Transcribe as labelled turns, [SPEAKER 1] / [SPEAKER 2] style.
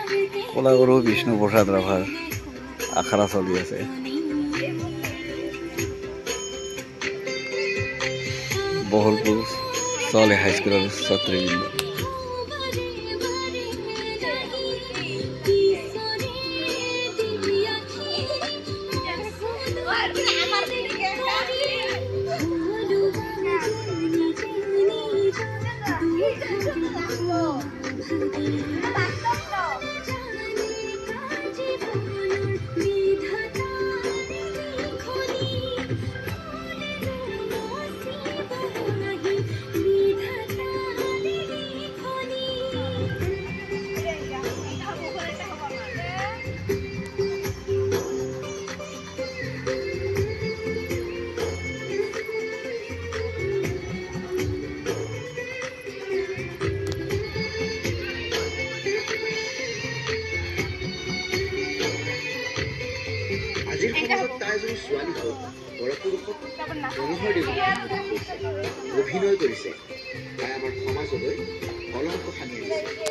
[SPEAKER 1] কলাগুৰু বিষ্ণু প্ৰসাদ ৰাভাৰ আখৰা চলি আছে। বহলপুৰ চলে হাইস্কুলৰ ছাত্ৰীবৃন্দ।
[SPEAKER 2] আজিৰ সমাজত তাই এজনী ছোৱালী হ'ল পৰপুৰুষক অনুসৰ দিব অভিনয় কৰিছে। তাই আমাৰ সমাজলৈ কলংক সানি আহিছে।